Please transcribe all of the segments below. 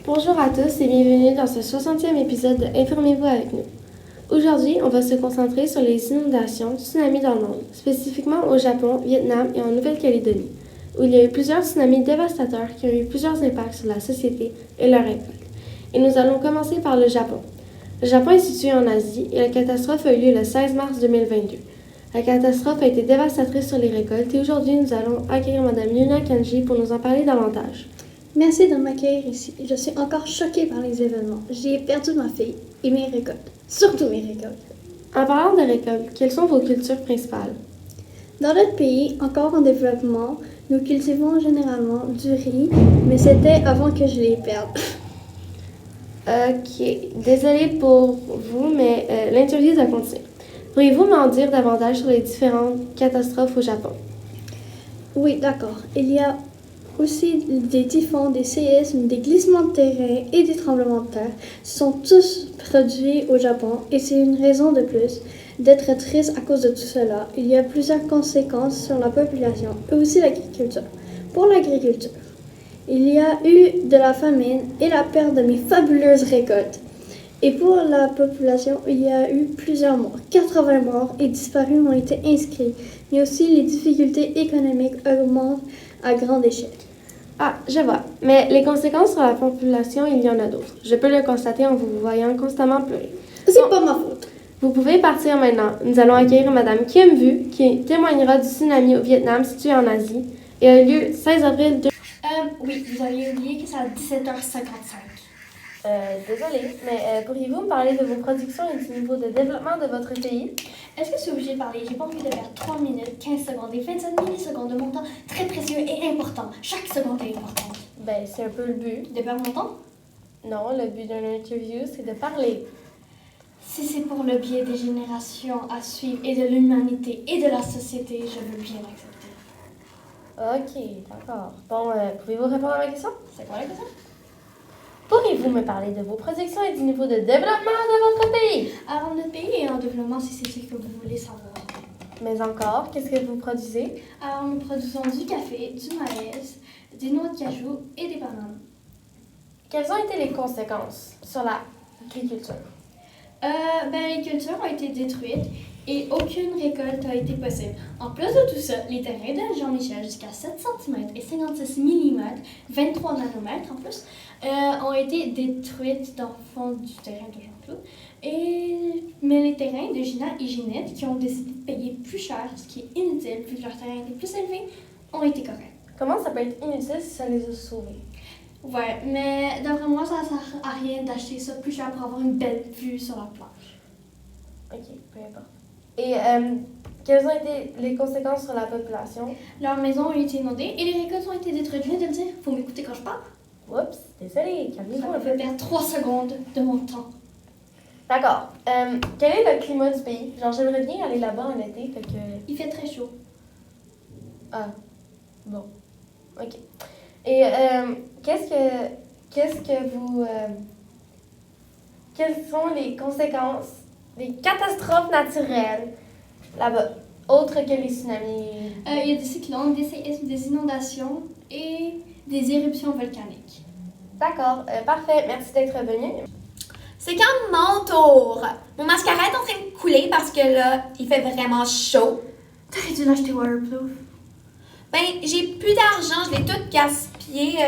Bonjour à tous et bienvenue dans ce 60e épisode de Informez-vous avec nous. Aujourd'hui, on va se concentrer sur les inondations, tsunamis dans le monde, spécifiquement au Japon, Vietnam et en Nouvelle-Calédonie, où il y a eu plusieurs tsunamis dévastateurs qui ont eu plusieurs impacts sur la société et leur impact. Et nous allons commencer par le Japon. Le Japon est situé en Asie et la catastrophe a eu lieu le 16 mars 2022. La catastrophe a été dévastatrice sur les récoltes et aujourd'hui nous allons accueillir Mme Yuna Kanji pour nous en parler davantage. Merci de m'accueillir ici. Je suis encore choquée par les événements. J'ai perdu ma fille et mes récoltes. Surtout mes récoltes. En parlant de récoltes, quelles sont vos cultures principales? Dans notre pays, encore en développement, nous cultivons généralement du riz, mais c'était avant que je les perde. Ok, désolée pour vous, mais l'interview doit continuer. Pourriez-vous m'en dire davantage sur les différentes catastrophes au Japon? Oui, d'accord. Il y a aussi des typhons, des séismes, des glissements de terrain et des tremblements de terre. Ce sont tous produits au Japon et c'est une raison de plus d'être triste à cause de tout cela. Il y a plusieurs conséquences sur la population et aussi l'agriculture. Pour l'agriculture, il y a eu de la famine et la perte de mes fabuleuses récoltes. Et pour la population, il y a eu plusieurs morts. 80 morts et disparus ont été inscrits. Mais aussi, les difficultés économiques augmentent à grande échelle. Ah, je vois. Mais les conséquences sur la population, il y en a d'autres. Je peux le constater en vous voyant constamment pleurer. C'est pas ma faute. Vous pouvez partir maintenant. Nous allons accueillir Mme Kim Vu, qui témoignera du tsunami au Vietnam situé en Asie et a eu lieu le 16 avril 2000. Oui, vous aviez oublié que c'est à 17h55. Désolée, mais pourriez-vous me parler de vos productions et du niveau de développement de votre pays? Est-ce que je suis obligée de parler? J'ai pas envie de perdre 3 minutes, 15 secondes et 25 millisecondes de mon temps très précieux et important. Chaque seconde est importante. Ben, c'est un peu le but. De perdre mon temps? Non, le but d'une interview, c'est de parler. Si c'est pour le bien des générations à suivre et de l'humanité et de la société, je veux bien l'accepter. Ok, d'accord. Bon, pouvez-vous répondre à ma question? C'est quoi la question? Pourriez-vous me parler de vos productions et du niveau de développement de votre pays? Alors, notre pays est en développement si c'est ce que vous voulez savoir. Mais encore, qu'est-ce que vous produisez? Alors, nous produisons du café, du maïs, des noix de cajou et des bananes. Quelles ont été les conséquences sur l'agriculture? Les cultures ont été détruites et aucune récolte a été possible. En plus de tout ça, les terrains de Jean-Michel jusqu'à 7 cm et 56 mm, 23 nanomètres en plus, ont été détruites dans le fond du terrain de Jean-Claude. Mais les terrains de Gina et Ginette, qui ont décidé de payer plus cher, ce qui est inutile vu que leur terrain était plus élevé, ont été corrects. Comment ça peut être inutile si ça les a sauvés? Ouais, mais d'après moi, ça sert à rien d'acheter ça plus cher pour avoir une belle vue sur la plage. Ok, peu importe. Et quelles ont été les conséquences sur la population? Leurs maisons ont été inondées et les récoltes ont été détruites. Je viens de le dire, faut m'écouter quand je parle. Oups, désolée, calmez-vous Ça un me fait peu. perdre 3 secondes de mon temps. D'accord. Quel est le climat du pays? Genre, j'aimerais bien aller là-bas en été, fait que... Il fait très chaud. Ah, bon. Ok. Et qu'est-ce que vous... quelles sont les conséquences des catastrophes naturelles là-bas, autres que les tsunamis? Il y a des cyclones, des séismes, des inondations et des éruptions volcaniques. D'accord, parfait. Merci d'être venu. C'est quand mon tour. Mon mascara est en train de couler parce que là, il fait vraiment chaud. T'aurais dû l'acheter waterproof. Ben, j'ai plus d'argent, je l'ai tout gaspillé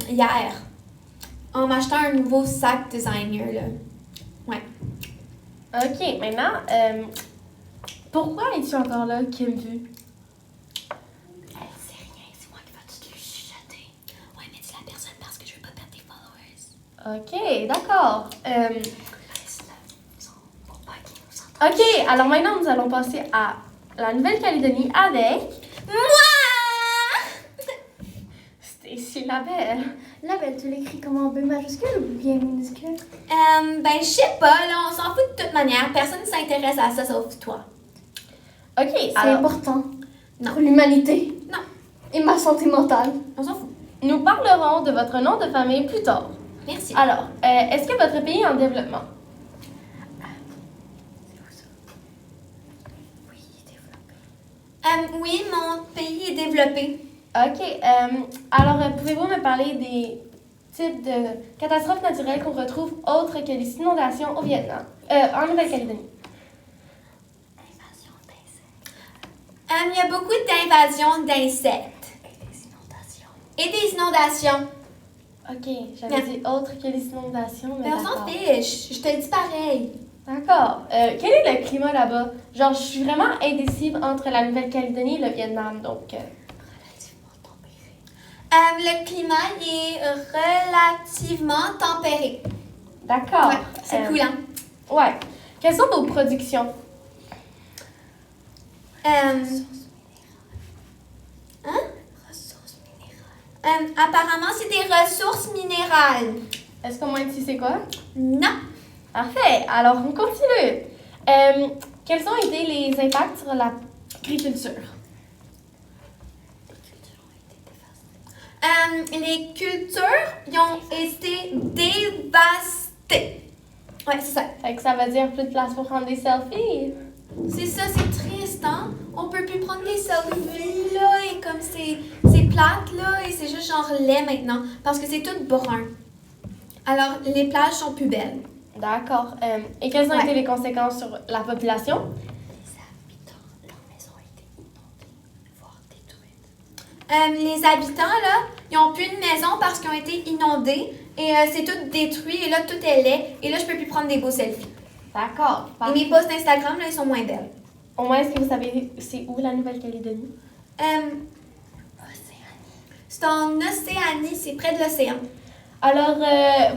hier. En m'achetant un nouveau sac designer, là. Ouais. Ok, maintenant, pourquoi es-tu encore là, Kim Vu? C'est rien, c'est moi qui vais tout lui chuchoter. Ouais, mais dis la personne parce que je veux pas perdre des followers. Ok, d'accord. Pour pas qu'ils nous entendent. Ok, alors maintenant, nous allons passer à la Nouvelle-Calédonie avec... Moi! Stacy Labelle. Là, tu l'écris comment? En B majuscule ou bien minuscule? Ben, je sais pas, là, on s'en fout de toute manière. Personne ne s'intéresse à ça sauf toi. Ok, C'est alors, important. Non. Pour l'humanité. Non. Et ma santé mentale. On s'en fout. nous parlerons de votre nom de famille plus tard. Merci. Alors, est-ce que votre pays est en développement? Oui, mon pays est développé. Ok, alors pouvez-vous me parler types de catastrophes naturelles qu'on retrouve autres que les inondations au Vietnam, en Nouvelle-Calédonie? Il y a beaucoup d'invasions d'insectes. Et des inondations. OK, j'avais dit autre que les inondations, mais Mais on s'en d'accord. fiche. Je te le dis pareil. D'accord. Quel est le climat là-bas? Genre, je suis vraiment indécisive entre la Nouvelle-Calédonie et le Vietnam, donc... Le climat il est relativement tempéré. D'accord. Ouais, c'est cool, hein? Ouais. Quelles sont vos productions? Apparemment, c'est des ressources minérales. Est-ce qu'au moins tu sais quoi? Non. Parfait. Alors, on continue. Quels ont été les impacts sur l'agriculture? Les cultures ils ont été dévastées. Ouais, c'est ça. Fait que ça veut dire plus de place pour prendre des selfies. C'est ça, c'est triste, hein? On peut plus prendre des selfies, là, et comme c'est plate, là, et c'est juste genre laid maintenant, parce que c'est tout brun. Alors, les plages sont plus belles. D'accord. Et quelles ont Ouais. été les conséquences sur la population? Les habitants, là, ils ont plus de maison parce qu'ils ont été inondés, et c'est tout détruit, et là, tout est laid, et là, je peux plus prendre des beaux selfies. D'accord. Et mes posts Instagram, là, ils sont moins belles. Au moins, est-ce que vous savez c'est où la Nouvelle-Calédonie? C'est en Océanie, c'est près de l'océan. Alors,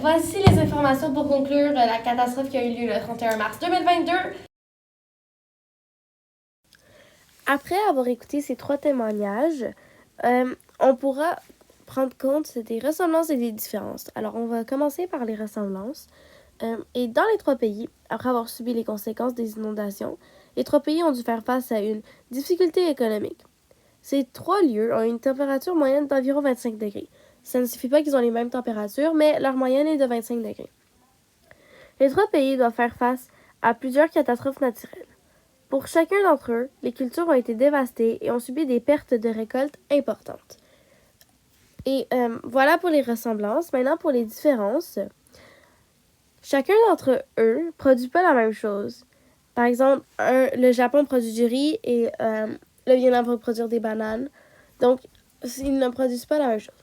voici les informations pour conclure la catastrophe qui a eu lieu le 31 mars 2022. Après avoir écouté ces 3 témoignages, on pourra prendre compte des ressemblances et des différences. Alors, on va commencer par les ressemblances. Et dans les 3 pays, après avoir subi les conséquences des inondations, les 3 pays ont dû faire face à une difficulté économique. Ces 3 lieux ont une température moyenne d'environ 25 degrés. Ça ne signifie pas qu'ils ont les mêmes températures, mais leur moyenne est de 25 degrés. Les 3 pays doivent faire face à plusieurs catastrophes naturelles. Pour chacun d'entre eux, les cultures ont été dévastées et ont subi des pertes de récoltes importantes. Et voilà pour les ressemblances. Maintenant, pour les différences. Chacun d'entre eux produit pas la même chose. Par exemple, le Japon produit du riz et le Vietnam va produire des bananes. Donc, ils ne produisent pas la même chose.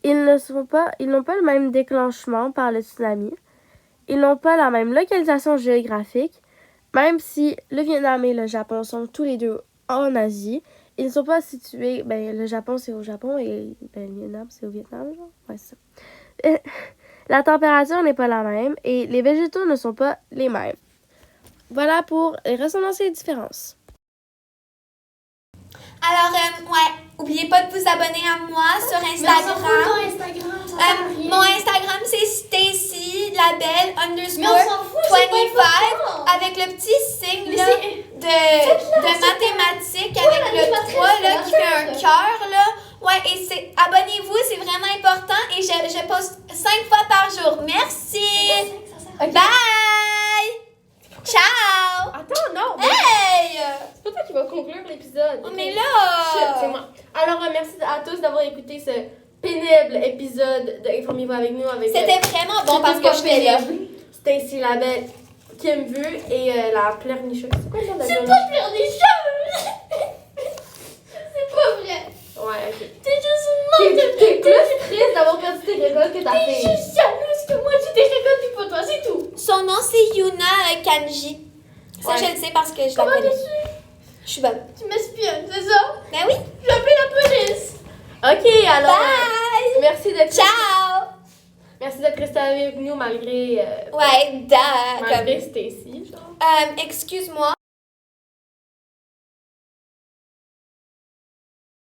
Ils n'ont pas le même déclenchement par le tsunami. Ils n'ont pas la même localisation géographique. Même si le Vietnam et le Japon sont tous les deux en Asie, ils ne sont pas situés... le Japon, c'est au Japon et le Vietnam, c'est au Vietnam, genre. Ouais, c'est ça. La température n'est pas la même et les végétaux ne sont pas les mêmes. Voilà pour les ressemblances et les différences. Alors, oubliez pas de vous abonner à moi sur Instagram. ton Instagram, ça sert à rien. Mon Instagram, c'est Stacy Labelle Mais on s'en fout, c'est pas 25 important. avec le petit signe Mais là, c'est- de mathématiques avec le l'animatrice, 3 là, c'est qui fait un gratuit. cœur. Là. Ouais, et c'est abonnez-vous, c'est vraiment important. Et je poste 5 fois par jour. Merci. Ok. Bye. Ciao. Attends, non! Hey. C'est pas toi qui va conclure l'épisode. Oh, ok? mais Shit, là. c'est moi. Alors, merci à tous d'avoir écouté ce pénible épisode de Informez-vous avec nous. C'était vraiment bon parce que j'étais là. Stacy Labelle, Kim Vu et la pleurnicheuse. C'est quoi le nom de C'est la pas pleurnicheuse. C'est pas vrai. Ouais, ok. T'es juste une manque T'es plus triste d'avoir perdu tes récoltes que ta T'es fille. juste jalouse que moi j'ai des récoltes puis pas toi, c'est tout. Son nom c'est Yuna Kanji. Ça Ouais. je le sais parce que je la Comment connais. t'es sûre? Je suis bonne. Tu m'espionnes, c'est ça? Ben oui. Je vais appeler la police. Ok, alors. Bye. Merci d'être Ciao. Merci d'être resté avec nous malgré. Ouais, Malgré comme. Stacy, genre. Excuse-moi.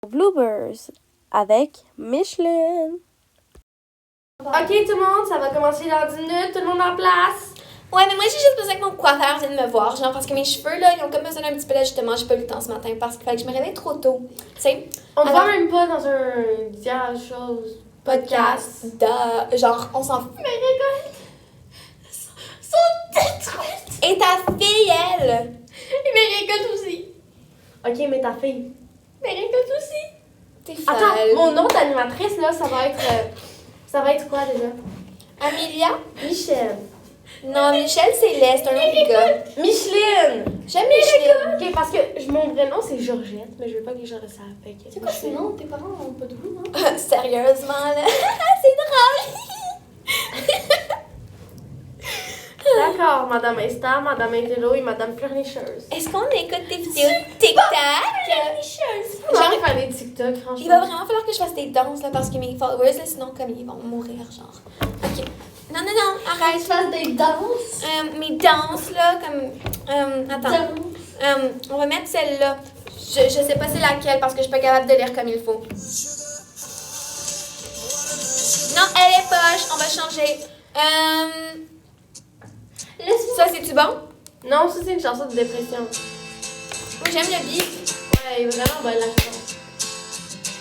Bloopers avec Michelin. Ok tout le monde, ça va commencer dans 10 minutes, tout le monde en place. Ouais, mais moi j'ai juste besoin que mon coiffeur vienne me voir, genre parce que mes cheveux là, ils ont comme besoin d'un petit peu d'ajustement. J'ai pas eu le temps ce matin parce qu'il fallait que je me réveille trop tôt. Tu sais, On ne Alors- voit même pas dans un diable chose. podcast, genre on s'en fout. Mes récoltes sont détruites. Et ta fille, elle. Et mes récoltes aussi. Ok, mais ta fille. Mes récoltes aussi. T'es folle. Attends, mon autre animatrice, là, ça va être quoi déjà? Amelia? Michel. Non, Michel, c'est laid, c'est un autre gars. Micheline! J'aime Micheline. Ok, parce que mon vrai nom, c'est Georgette, mais je veux pas que les gens le savent. Fait que C'est quoi ce nom? Tes parents n'ont pas de goût, non? Sérieusement, là. C'est drôle. D'accord, Madame Insta, Madame Intello et Madame Pleurnicheuse. Est-ce qu'on écoute tes vidéos TikTok? J'arrive à faire des TikTok, franchement. Il va vraiment falloir que je fasse des danses, là, parce que mes followers, là, sinon, comme ils vont mourir, genre. Ok. Non, arrête. Tu fasses des danses? Mes danses, là, comme. Attends. On va mettre celle-là. Je sais pas c'est laquelle parce que je suis pas capable de lire comme il faut. Non, elle est poche. On va changer. Ça, c'est-tu bon? Non, ça, c'est une chanson de dépression. Moi, j'aime le beat. Ouais, elle est vraiment bonne, la chanson.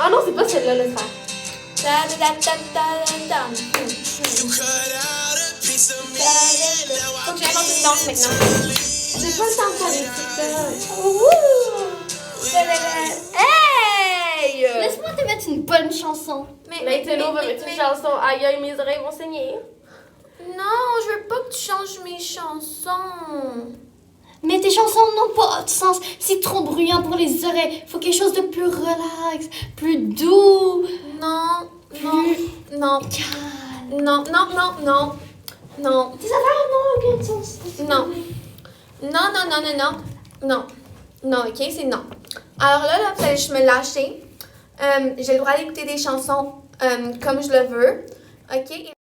Ah non, c'est pas celle-là, laisse faire. Faut que j'invente une danse maintenant. J'ai pas le temps de faire des TikTok. Hey! Laisse-moi te mettre une bonne chanson. Mais Intello va mettre une chanson. Aïe, aïe, mes oreilles vont saigner. Non, je veux pas que tu changes mes chansons. Mais tes chansons n'ont pas de sens. C'est trop bruyant pour les oreilles. Faut quelque chose de plus relax, plus doux. Non. Non. Tes affaires n'ont aucun sens. Non, ok, c'est non. Alors là, vous allez juste me lâcher. J'ai le droit d'écouter des chansons comme je le veux. Ok, et